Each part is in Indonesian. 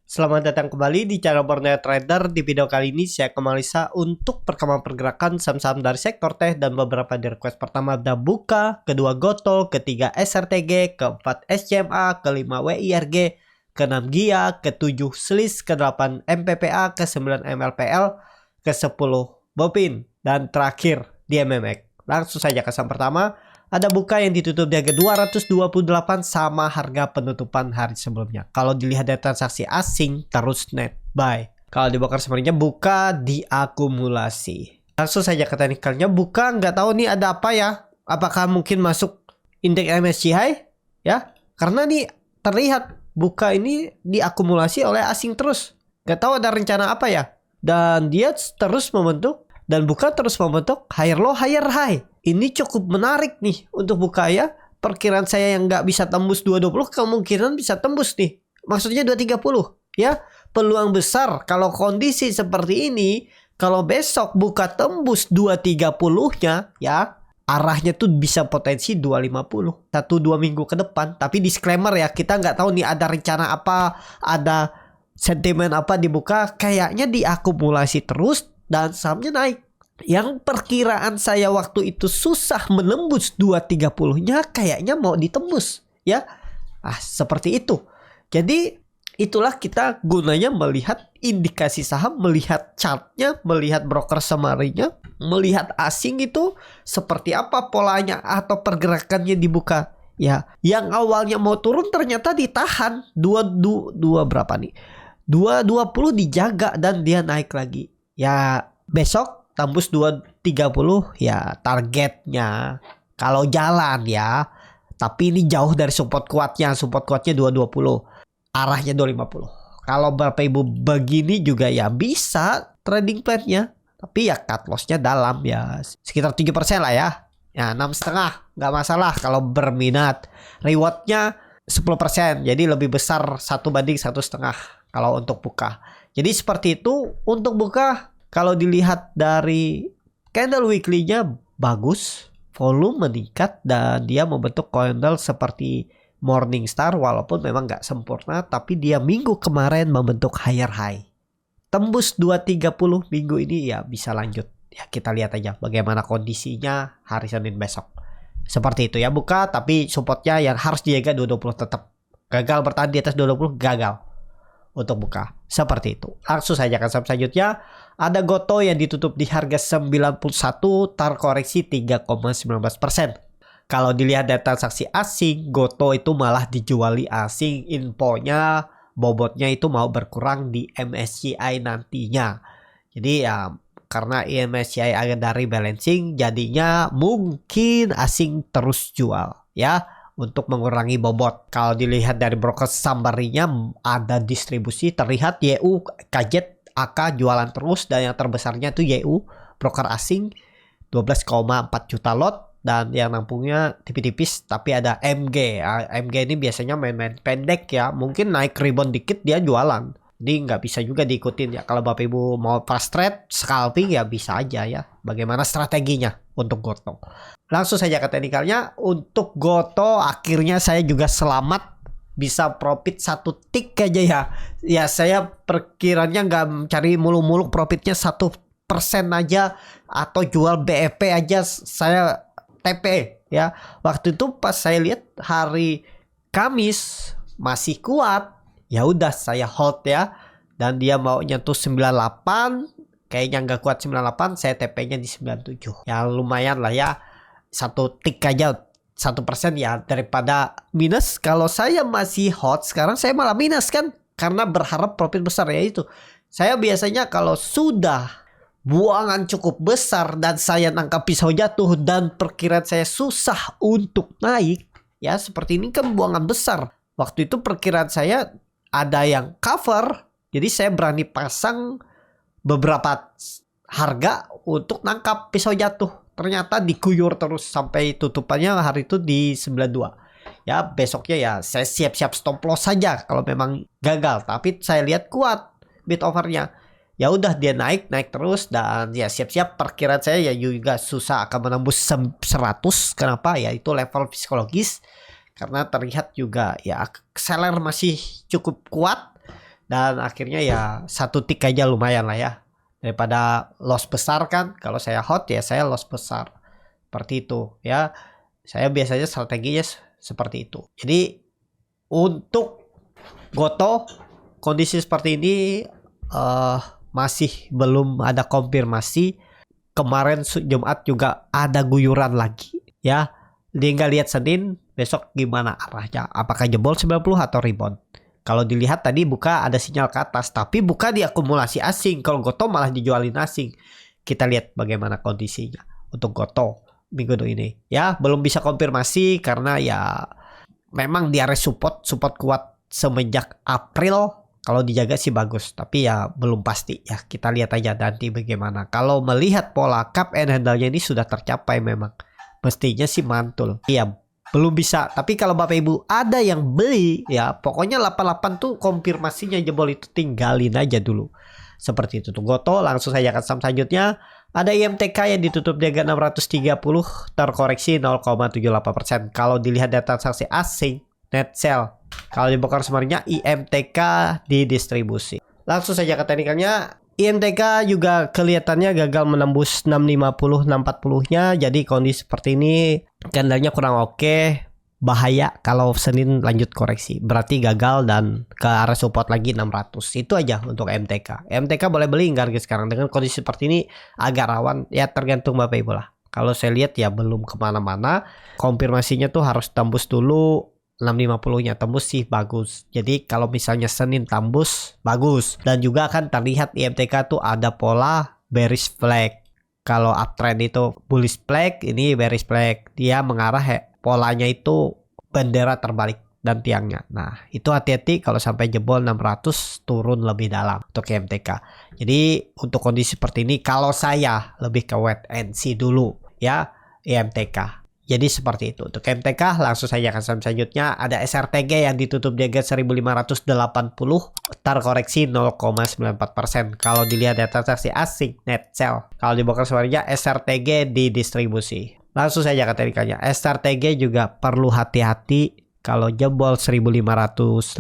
Selamat datang kembali di channel Borneo Trader. Di video kali ini saya kemalisa untuk perkembangan pergerakan saham-saham dari sektor teh dan beberapa di request. Pertama ada Buka, kedua Goto, ketiga SRTG, keempat SCMA, kelima WIRG, keenam GIA, ketujuh SLIS, ke-8 MPPA, ke-9 MLPL, ke-10 Bopin, dan terakhir di MMX. Langsung saja ke saham pertama. Ada Buka yang ditutup di harga 228 sama harga penutupan hari sebelumnya. Kalau dilihat dari transaksi asing terus net buy. Kalau dibongkar sebenarnya Buka diakumulasi. Langsung saja ke teknikalnya. Buka nggak tahu nih ada apa ya. Apakah mungkin masuk indeks MSCI ya? Karena nih terlihat Buka ini diakumulasi oleh asing terus. Nggak tahu ada rencana apa ya. Dan dia terus membentuk. Dan Buka terus membentuk higher low higher high. Ini cukup menarik nih untuk Buka ya. Perkiraan saya yang nggak bisa tembus 220 kemungkinan bisa tembus nih. Maksudnya 230 ya. Peluang besar kalau kondisi seperti ini. Kalau besok Buka tembus 230-nya ya. Arahnya tuh bisa potensi 250. 1-2 minggu ke depan. Tapi disclaimer ya. Kita nggak tahu nih ada rencana apa. Ada sentimen apa di Buka. Kayaknya diakumulasi terus. Dan sahamnya naik. Yang perkiraan saya waktu itu susah menembus 230-nya kayaknya mau ditembus ya. Seperti itu. Jadi itulah kita gunanya melihat indikasi saham, melihat chartnya, melihat broker summary-nya, melihat asing itu seperti apa polanya atau pergerakannya dibuka. Ya, yang awalnya mau turun ternyata ditahan 22 berapa nih? 220 dijaga dan dia naik lagi. Ya, besok tembus 230 ya targetnya kalau jalan ya. Tapi ini jauh dari support kuatnya. Support kuatnya 220. Arahnya 250. Kalau Bapak Ibu begini juga ya bisa trading plan-nya. Tapi ya cut loss-nya dalam ya. Sekitar 7% lah ya. Ya 6,5 nggak masalah kalau berminat. Reward-nya 10%. Jadi lebih besar 1/1,5 kalau untuk Buka. Jadi seperti itu untuk Buka. Kalau dilihat dari candle weekly-nya bagus, volume meningkat dan dia membentuk candle seperti Morningstar walaupun memang nggak sempurna, tapi dia minggu kemarin membentuk higher high. Tembus 230 minggu ini ya bisa lanjut. Ya kita lihat aja bagaimana kondisinya hari Senin besok. Seperti itu ya Buka, tapi supportnya yang harus dijaga 220 tetap. Gagal bertahan di atas 220 gagal. Untuk Buka seperti itu. Langsung saja ke saham selanjutnya. Ada Goto yang ditutup di harga 91 terkoreksi 3,19%. Kalau dilihat dari transaksi asing, Goto itu malah dijuali asing. Infonya bobotnya itu mau berkurang di MSCI nantinya. Jadi ya karena MSCI ada dari balancing jadinya mungkin asing terus jual ya. Untuk mengurangi bobot. Kalau dilihat dari broker summary-nya ada distribusi terlihat YU kaget AK jualan terus dan yang terbesarnya itu YU broker asing 12,4 juta lot dan yang nampungnya tipis-tipis tapi ada MG. MG ini biasanya main-main pendek ya. Mungkin naik rebound dikit dia jualan. Jadi nggak bisa juga diikutin ya. Kalau Bapak Ibu mau fast trade, scalping ya bisa aja ya. Bagaimana strateginya untuk Goto. Langsung saja ke teknikalnya. Untuk Goto akhirnya saya juga selamat. Bisa profit 1 tick aja ya. Ya saya perkiranya nggak cari muluk-muluk profitnya 1% aja. Atau jual BEP aja saya TP ya. Waktu itu pas saya lihat hari Kamis masih kuat. Ya udah saya hold ya. Dan dia mau nyentuh 98. Kayaknya nggak kuat 98. Saya TP-nya di 97. Ya lumayan lah ya. 1 tick aja 1% ya. Daripada minus. Kalau saya masih hold sekarang saya malah minus kan. Karena berharap profit besar ya itu. Saya biasanya kalau sudah buangan cukup besar. Dan saya nangkap pisau jatuh. Dan perkiraan saya susah untuk naik. Ya seperti ini kan buangan besar. Waktu itu perkiraan saya ada yang cover, jadi saya berani pasang beberapa harga untuk nangkap pisau jatuh. Ternyata diguyur terus sampai tutupannya hari itu di 92. Ya besoknya ya saya siap-siap stop loss saja kalau memang gagal. Tapi saya lihat kuat bid overnya. Ya udah dia naik terus dan ya siap-siap perkiraan saya ya juga susah akan menembus 100. Kenapa? Ya itu level psikologis. Karena terlihat juga ya seller masih cukup kuat dan akhirnya ya satu tick aja lumayan lah ya, daripada loss besar kan. Kalau saya hot ya saya loss besar seperti itu ya. Saya biasanya strateginya seperti itu. Jadi untuk Goto kondisi seperti ini masih belum ada konfirmasi. Kemarin Jumat juga ada guyuran lagi ya. Tinggal lihat Senin besok gimana arahnya. Apakah jebol 90 atau rebound. Kalau dilihat tadi buka ada sinyal ke atas, tapi buka diakumulasi asing. Kalau Goto malah dijualin asing. Kita lihat bagaimana kondisinya untuk Goto minggu ini. Ya, belum bisa konfirmasi karena ya memang di area support kuat semenjak April. Kalau dijaga sih bagus, tapi ya belum pasti ya. Kita lihat aja nanti bagaimana. Kalau melihat pola cup and handle-nya ini sudah tercapai memang. Mestinya sih mantul. Iya, belum bisa. Tapi kalau Bapak Ibu ada yang beli ya, pokoknya 88 tuh konfirmasinya jebol itu tinggalin aja dulu. Seperti itu tuh Goto. Langsung saja ke saham selanjutnya. Ada IMTK yang ditutup di harga 630 terkoreksi 0,78%. Kalau dilihat data transaksi asing net sell, kalau dibongkar sebenarnya IMTK didistribusi. Langsung saja ke teknikalnya. IMTK juga kelihatannya gagal menembus 650 640-nya. Jadi kondisi seperti ini candlenya kurang oke. Bahaya kalau Senin lanjut koreksi. Berarti gagal dan ke arah support lagi 600. Itu aja untuk MTK. MTK boleh beli nggak harga sekarang? Dengan kondisi seperti ini agak rawan. Ya tergantung Bapak Ibu lah. Kalau saya lihat ya belum kemana-mana. Konfirmasinya tuh harus tembus dulu 650-nya. Tembus sih bagus. Jadi kalau misalnya Senin tembus bagus. Dan juga akan terlihat IMTK tuh ada pola bearish flag. Kalau uptrend itu bullish flag, ini bearish flag. Dia mengarah polanya itu bendera terbalik dan tiangnya. Nah, itu hati-hati kalau sampai jebol 600 turun lebih dalam untuk IMTK. Jadi untuk kondisi seperti ini kalau saya lebih ke wait and see dulu ya IMTK. Jadi seperti itu. Untuk IMTK langsung saja ke saham selanjutnya. Ada SRTG yang ditutup di harga 1580 terkoreksi 0,94%. Kalau dilihat data transaksi asing net sell, kalau dibongkar sebenarnya SRTG didistribusi. Langsung saja ke teknikalnya. SRTG juga perlu hati-hati kalau jebol 1550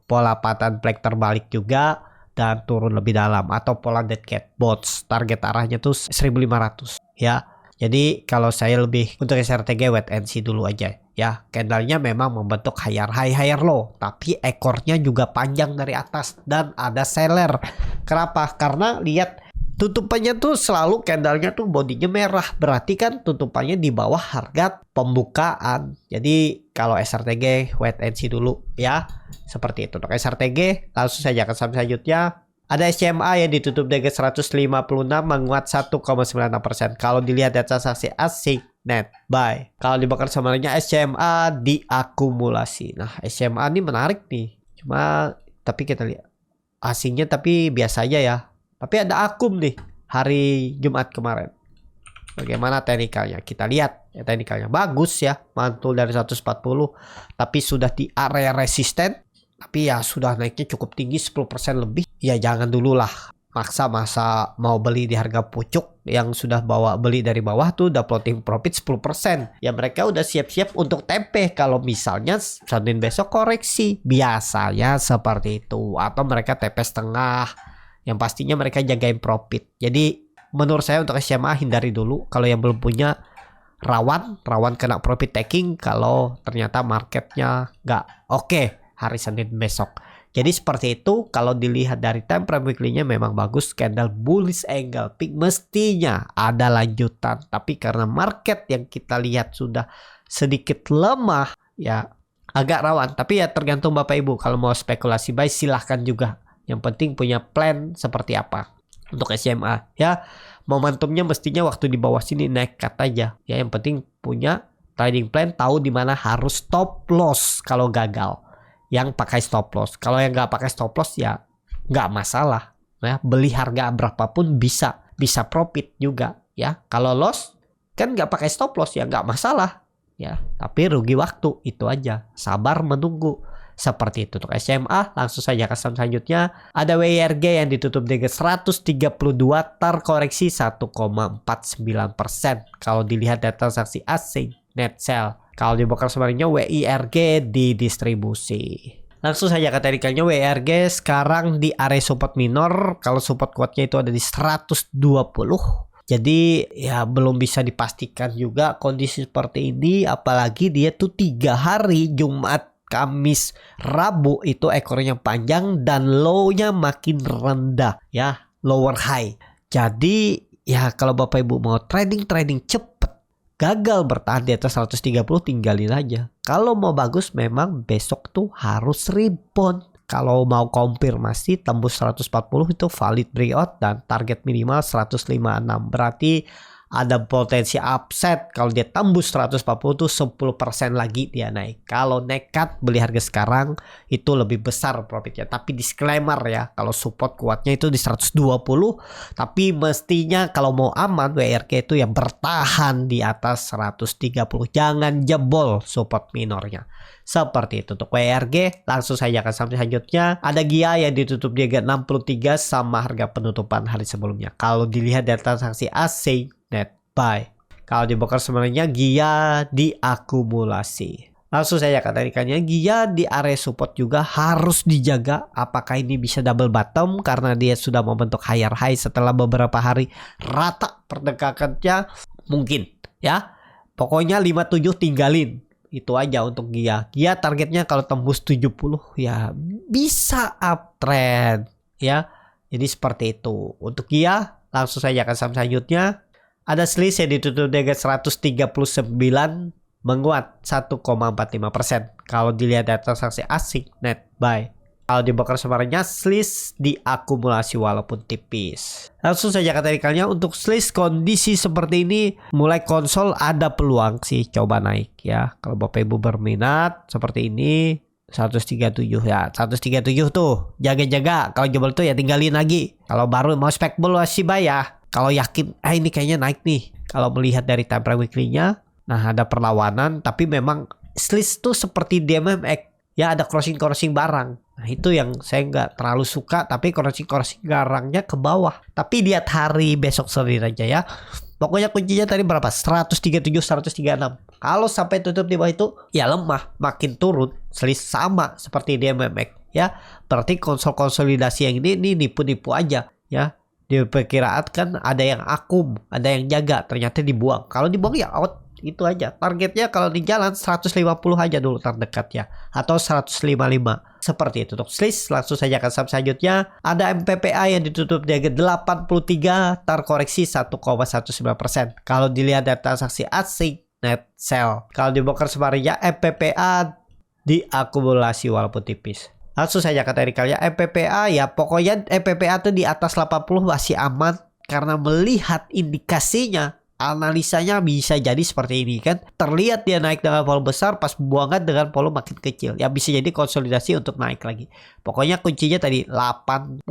pola patahan flag terbalik juga dan turun lebih dalam atau pola dead cat bounce. Target arahnya tuh 1500 ya. Jadi kalau saya lebih untuk SRTG wait and see dulu aja ya. Candlenya memang membentuk higher high higher low, tapi ekornya juga panjang dari atas dan ada seller. Kenapa? Karena lihat tutupannya tuh selalu candlenya tuh bodinya merah, berarti kan tutupannya di bawah harga pembukaan. Jadi kalau SRTG wait and see dulu ya. Seperti itu untuk SRTG. Langsung saja ke saham selanjutnya. Ada SCMA yang ditutup di harga 156 menguat 1,96%. Kalau dilihat data transaksi asing net buy. Kalau dibakar sebenarnya SCMA diakumulasi. Nah, SCMA ini menarik nih. Cuma tapi kita lihat asingnya tapi biasa aja ya. Tapi ada akum nih hari Jumat kemarin. Bagaimana teknikalnya? Kita lihat ya, teknikalnya bagus ya. Mantul dari 140 tapi sudah di area resisten. Tapi ya sudah naiknya cukup tinggi 10% lebih. Ya jangan dulu lah. Masa mau beli di harga pucuk yang sudah bawa beli dari bawah tuh udah floating profit 10%. Ya mereka udah siap-siap untuk tempe kalau misalnya Senin besok koreksi. Biasanya seperti itu. Atau mereka tempe setengah. Yang pastinya mereka jagain profit. Jadi menurut saya untuk SMA hindari dulu. Kalau yang belum punya rawan kena profit taking kalau ternyata marketnya nggak oke hari Senin besok. Jadi seperti itu. Kalau dilihat dari time frame weekly-nya memang bagus, candle bullish angle peak mestinya ada lanjutan. Tapi karena market yang kita lihat sudah sedikit lemah ya agak rawan. Tapi ya tergantung Bapak Ibu, kalau mau spekulasi buy silahkan juga. Yang penting punya plan seperti apa untuk SMA ya. Momentumnya mestinya waktu di bawah sini naik cut aja ya. Yang penting punya trading plan, tahu di mana harus stop loss kalau gagal. Yang pakai stop loss. Kalau yang nggak pakai stop loss ya nggak masalah ya. Beli harga berapapun bisa profit juga ya. Kalau loss kan nggak pakai stop loss ya nggak masalah ya. Tapi rugi waktu itu aja. Sabar menunggu. Seperti itu untuk SMA. Langsung saja ke saham selanjutnya. Ada WIRG yang ditutup di 132 terkoreksi 1,49%. Kalau dilihat data transaksi asing net sell. Kalau dibongkar sebenarnya WIRG didistribusi. Langsung saja ke teknikalnya, WRG sekarang di area support minor. Kalau support kuatnya itu ada di 120. Jadi ya belum bisa dipastikan juga kondisi seperti ini, apalagi dia tuh 3 hari Jumat, Kamis, Rabu itu ekornya panjang dan low-nya makin rendah ya, lower high. Jadi ya kalau Bapak Ibu mau trading cepet, gagal bertahan di atas 130, tinggalin aja. Kalau mau bagus memang besok tuh harus rebound. Kalau mau konfirmasi tembus 140 itu valid breakout dan target minimal 156. Berarti ada potensi upset. Kalau dia tembus 140 tuh 10% lagi dia naik. Kalau nekat beli harga sekarang itu lebih besar profitnya. Tapi disclaimer ya, kalau support kuatnya itu di 120. Tapi mestinya kalau mau aman WRK itu yang bertahan di atas 130. Jangan jebol support minornya. Seperti itu untuk WRG. Langsung saja ke saham selanjutnya. Ada GIA yang ditutup di harga 63 sama harga penutupan hari sebelumnya. Kalau dilihat dari transaksi asing, net buy. Kalau di broker sebenarnya GIA diakumulasi. Langsung saja katakannya, GIA di area support juga harus dijaga. Apakah ini bisa double bottom karena dia sudah membentuk higher high setelah beberapa hari rata perdagangannya? Mungkin ya. Pokoknya 57 tinggalin. Itu aja untuk GIA. GIA targetnya kalau tembus 70 ya bisa uptrend ya. Jadi seperti itu. Untuk GIA langsung saja ke saham selanjutnya. Ada selisih yang ditutup di harga 139 menguat 1,45%. Kalau dilihat dari transaksi asing net buy. Kalau di broker sebenarnya selis diakumulasi walaupun tipis. Langsung saja katanya untuk selis kondisi seperti ini mulai konsol ada peluang sih coba naik ya. Kalau Bapak Ibu berminat seperti ini 137 ya. 137 tuh jaga-jaga. Kalau jebol tuh ya tinggalin lagi. Kalau baru mau spekulasi ya. Kalau yakin ini kayaknya naik nih. Kalau melihat dari time frame weekly-nya, nah ada perlawanan tapi memang selis tuh seperti DMMX. Ya ada crossing barang. Nah itu yang saya nggak terlalu suka. Tapi crossing barangnya ke bawah. Tapi lihat hari besok sendiri aja ya. Pokoknya kuncinya tadi berapa? 137, 136. Kalau sampai tutup di bawah itu ya lemah. Makin turun. Selis sama seperti DMMX ya. Berarti konsolidasi yang ini nipu-nipu aja ya. Diperkirakan ada yang akum, ada yang jaga. Ternyata dibuang. Kalau dibuang ya out. Itu aja targetnya. Kalau di jalan 150 aja dulu terdekat ya, atau 155 seperti itu untuk selis. Langsung saja ke saham selanjutnya. Ada MPPA yang ditutup di harga 83 terkoreksi 1,19%. Kalau dilihat dari transaksi asing net sell. Kalau di broker sebenarnya MPPA diakumulasi walaupun tipis. Langsung saja ke teknikalnya MPPA ya, pokoknya MPPA tuh di atas 80 masih aman karena melihat indikasinya. Analisanya bisa jadi seperti ini kan. Terlihat dia naik dengan volume besar, pas buangan dengan volume makin kecil. Ya bisa jadi konsolidasi untuk naik lagi. Pokoknya kuncinya tadi 8079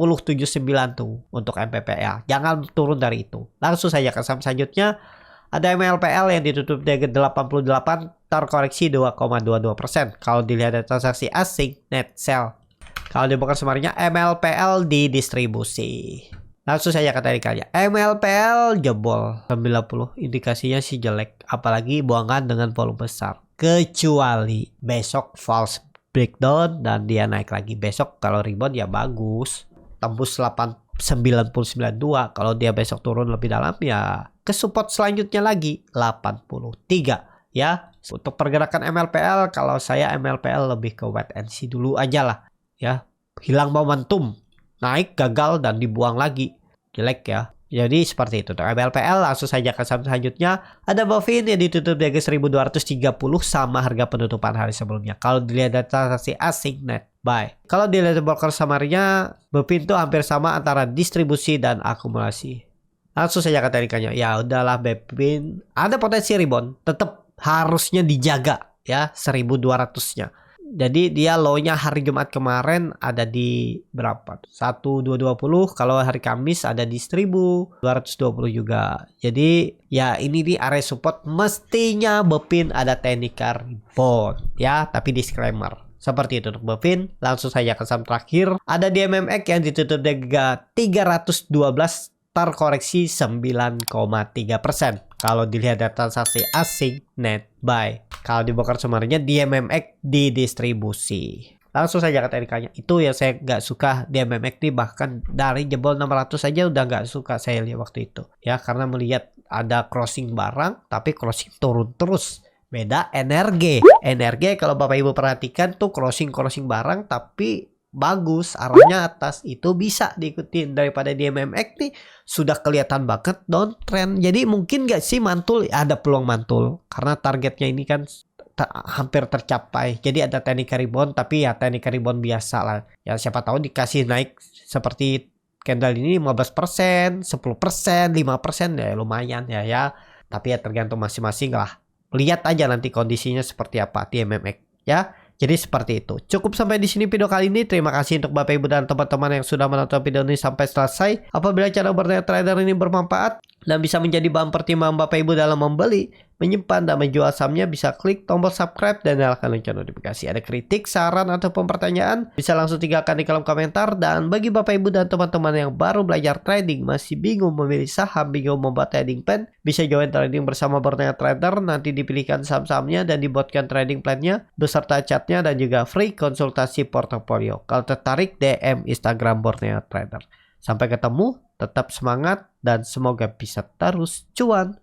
tuh untuk MPPA. Jangan turun dari itu. Langsung saja ke saham selanjutnya. Ada MLPL yang ditutup di harga 88 terkoreksi 2,22%. Kalau dilihat dari transaksi asing net sell. Kalau dibongkar sebenarnya MLPL didistribusi. Langsung saja kata kalian, MLPL jebol 90, indikasinya sih jelek, apalagi buangan dengan volume besar. Kecuali besok false breakdown dan dia naik lagi. Besok kalau rebound ya bagus, tembus 89.92. Kalau dia besok turun lebih dalam ya ke support selanjutnya lagi 83 ya. Untuk pergerakan MLPL, kalau saya MLPL lebih ke wait and see dulu aja lah ya. Hilang momentum, naik gagal dan dibuang lagi, jelek ya. Jadi seperti itu. Untuk MLPL langsung saja ke saham selanjutnya. Ada Bovin yang ditutup di harga 1230 sama harga penutupan hari sebelumnya. Kalau dilihat dari transaksi asing net buy. Kalau dilihat dari broker samarnya, Bovin itu hampir sama antara distribusi dan akumulasi. Langsung saja ke teknikannya. Ya udahlah, Bovin ada potensi rebound, tetap harusnya dijaga ya 1200-nya. Jadi dia low-nya hari Jumat kemarin ada di berapa? 1220. Kalau hari Kamis ada di 1220 juga. Jadi ya ini di area support mestinya Bovin ada technical rebound ya, tapi disclaimer. Seperti itu untuk Bovin. Langsung saja ke saham terakhir. Ada di MMX yang ditutup di harga 312 terkoreksi 9,3%. Kalau dilihat dari transaksi asing net buy. Kalau di broker sebenarnya di MMX didistribusi. Langsung saja ke TNK-nya. Itu yang saya nggak suka di MMACD, bahkan dari jebol 600 saja udah nggak suka saya lihat waktu itu. Ya, karena melihat ada crossing barang, tapi crossing turun terus. Beda NRG. NRG kalau Bapak Ibu perhatikan tuh crossing barang, tapi bagus arahnya atas, itu bisa diikutin. Daripada di MMX nih sudah kelihatan banget downtrend. Jadi mungkin gak sih mantul, ada peluang mantul karena targetnya ini kan hampir tercapai. Jadi ada teknik rebound, tapi ya teknik rebound biasa lah ya, siapa tahu dikasih naik seperti candle ini 15%, 10%, 5% ya lumayan ya. Tapi ya tergantung masing-masing lah. Lihat aja nanti kondisinya seperti apa di MMX ya. Jadi seperti itu. Cukup sampai di sini video kali ini. Terima kasih untuk Bapak Ibu dan teman-teman yang sudah menonton video ini sampai selesai. Apabila cara bertanya trader ini bermanfaat dan bisa menjadi bahan pertimbangan Bapak Ibu dalam membeli, menyimpan, dan menjual sahamnya, bisa klik tombol subscribe dan nyalakan lonceng notifikasi. Ada kritik, saran, ataupun pertanyaan, bisa langsung tinggalkan di kolom komentar. Dan bagi Bapak Ibu dan teman-teman yang baru belajar trading, masih bingung memilih saham, bingung membuat trading plan, bisa join trading bersama Borneo Trader. Nanti dipilihkan saham-sahamnya dan dibuatkan trading plan-nya beserta chatnya dan juga free konsultasi portofolio. Kalau tertarik, DM Instagram Borneo Trader. Sampai ketemu, tetap semangat, dan semoga bisa terus cuan.